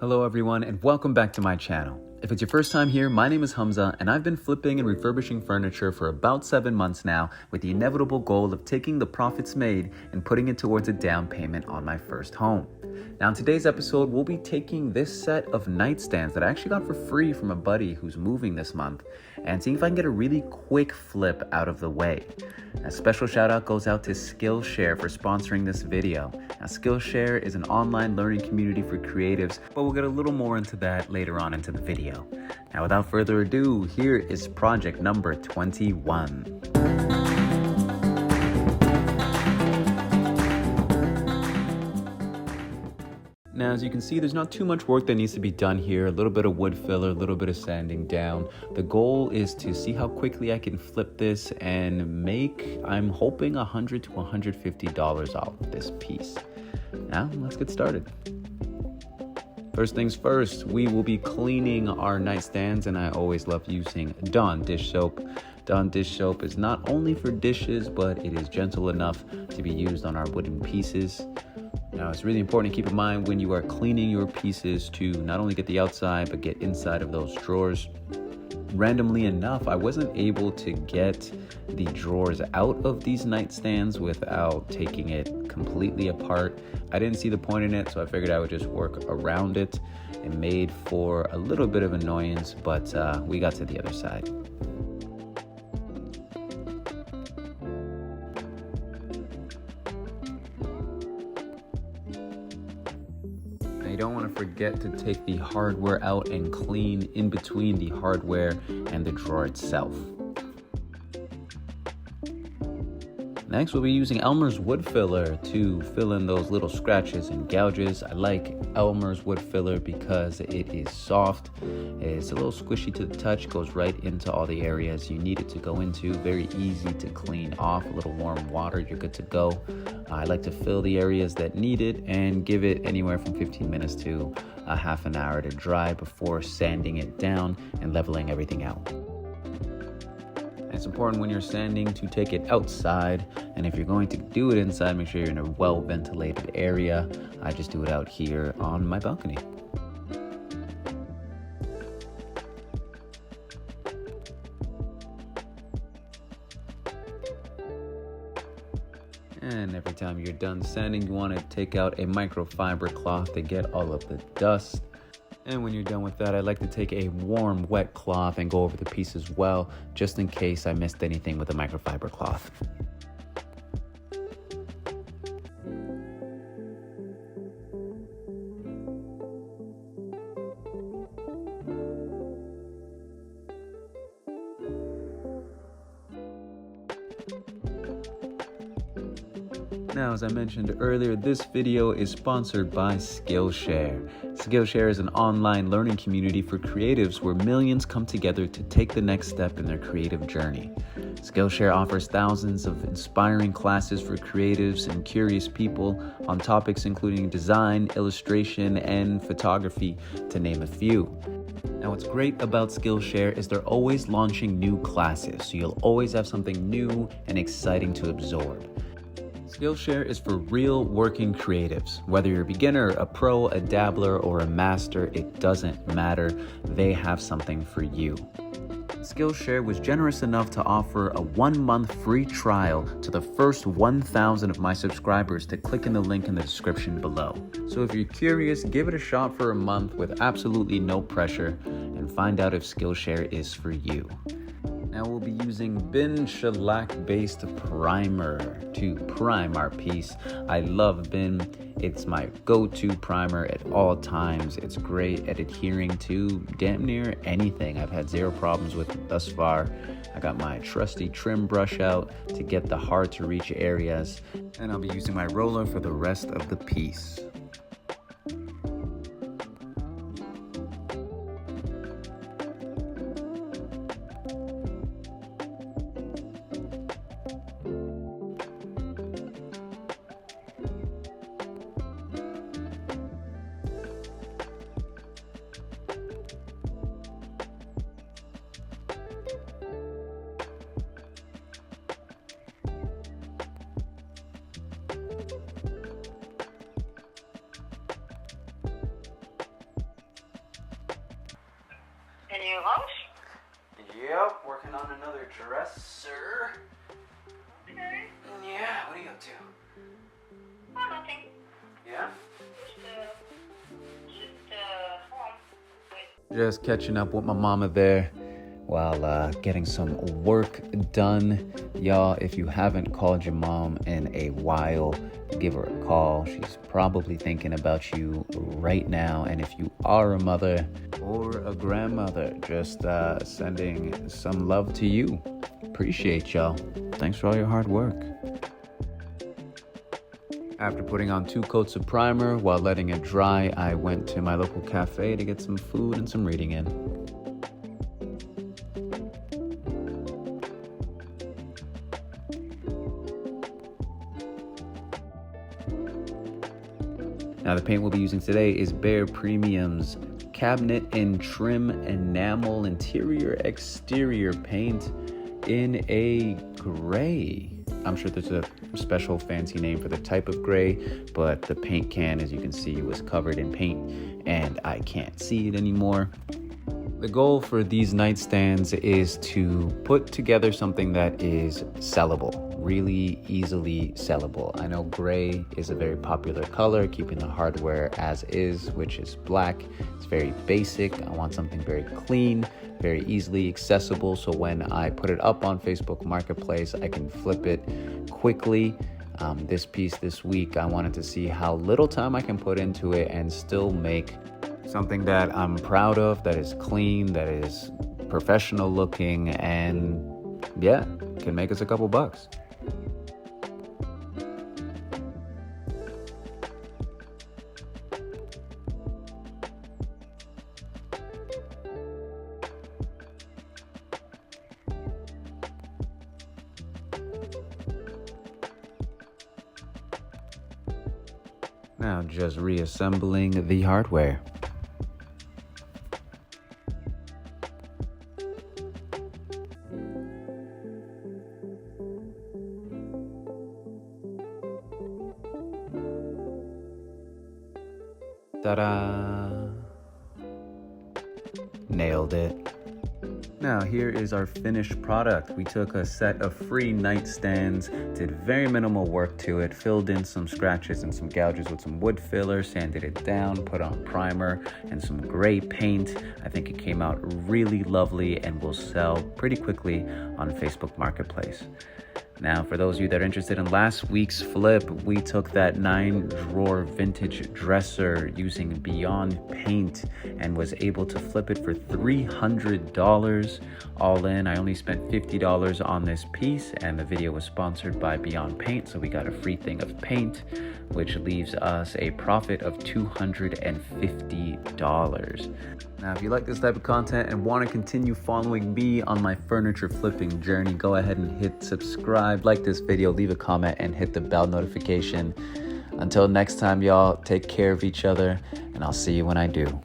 Hello everyone and welcome back to my channel. If it's your first time here, my name is Hamza and I've been flipping and refurbishing furniture for about 7 months now with the inevitable goal of taking the profits made and putting it towards a down payment on my first home. Now in today's episode, we'll be taking this set of nightstands that I actually got for free from a buddy who's moving this month and seeing if I can get a really quick flip out of the way. A special shout out goes out to Skillshare for sponsoring this video. Now Skillshare is an online learning community for creatives, but we'll get a little more into that later on into the video. Now without further ado, here is project number 21. Now, as you can see, there's not too much work that needs to be done here. A little bit of wood filler, a little bit of sanding down. The goal is to see how quickly I can flip this and make, I'm hoping, $100 to $150 off this piece. Now, let's get started. First things first, we will be cleaning our nightstands, and I always love using Dawn dish soap. Dawn dish soap is not only for dishes, but it is gentle enough to be used on our wooden pieces. Now, it's really important to keep in mind when you are cleaning your pieces to not only get the outside, but get inside of those drawers. Randomly enough, I wasn't able to get the drawers out of these nightstands without taking it completely apart. I didn't see the point in it, so I figured I would just work around it. It made for a little bit of annoyance, but we got to the other side. You don't want to forget to take the hardware out and clean in between the hardware and the drawer itself. Next, we'll be using Elmer's wood filler to fill in those little scratches and gouges. I like Elmer's wood filler because it is soft. It's a little squishy to the touch, goes right into all the areas you need it to go into. Very easy to clean off. A little warm water, you're good to go. I like to fill the areas that need it and give it anywhere from 15 minutes to a half an hour to dry before sanding it down and leveling everything out. It's important when you're sanding to take it outside, and if you're going to do it inside, make sure you're in a well-ventilated area. I just do it out here on my balcony. And every time you're done sanding, you want to take out a microfiber cloth to get all of the dust. And when you're done with that, I like to take a warm, wet cloth and go over the piece as well, just in case I missed anything with the microfiber cloth. Now, as I mentioned earlier, this video is sponsored by Skillshare. Skillshare is an online learning community for creatives where millions come together to take the next step in their creative journey. Skillshare offers thousands of inspiring classes for creatives and curious people on topics including design, illustration, and photography, to name a few. Now, what's great about Skillshare is they're always launching new classes, so you'll always have something new and exciting to absorb. Skillshare is for real working creatives. Whether you're a beginner, a pro, a dabbler, or a master, it doesn't matter. They have something for you. Skillshare was generous enough to offer a 1-month free trial to the first 1,000 of my subscribers to click in the link in the description below. So if you're curious, give it a shot for a month with absolutely no pressure and find out if Skillshare is for you. Now we'll be using Bin shellac-based primer to prime our piece. I love Bin. It's my go-to primer at all times. It's great at adhering to damn near anything. I've had zero problems with it thus far. I got my trusty trim brush out to get the hard-to-reach areas, and I'll be using my roller for the rest of the piece. you lunch? Yep, working on another dresser. Okay. Yeah, what are you up to? Oh, nothing. Yeah? Just home. Just catching up with my mama there while getting some work done. Y'all, if you haven't called your mom in a while, give her a call. She's probably thinking about you right now. And if you are a mother or a grandmother, just sending some love to you. Appreciate y'all. Thanks for all your hard work. After putting on 2 coats of primer while letting it dry, I went to my local cafe to get some food and some reading in. Now the paint we'll be using today is Behr Premium's Cabinet and Trim Enamel Interior Exterior Paint in a gray. I'm sure there's a special fancy name for the type of gray, but the paint can, as you can see, was covered in paint and I can't see it anymore. The goal for these nightstands is to put together something that is sellable, really easily sellable. I know gray is a very popular color, keeping the hardware as is, which is black. It's very basic. I want something very clean, very easily accessible, so when I put it up on Facebook Marketplace, I can flip it quickly. This piece this week, I wanted to see how little time I can put into it and still make something that I'm proud of, that is clean, that is professional looking, and yeah, can make us a couple bucks. Now just reassembling the hardware. Ta-da! Nailed it. Now here is our finished product. We took a set of free nightstands, did very minimal work to it, filled in some scratches and some gouges with some wood filler, sanded it down, put on primer and some gray paint. I think it came out really lovely and will sell pretty quickly on Facebook Marketplace. Now, for those of you that are interested in last week's flip, we took that 9-drawer vintage dresser using Beyond Paint and was able to flip it for $300 all in. I only spent $50 on this piece, and the video was sponsored by Beyond Paint, so we got a free thing of paint, which leaves us a profit of $250. Now, if you like this type of content and want to continue following me on my furniture flipping journey, go ahead and hit subscribe, like this video, leave a comment, and hit the bell notification. Until next time, y'all, take care of each other, and I'll see you when I do.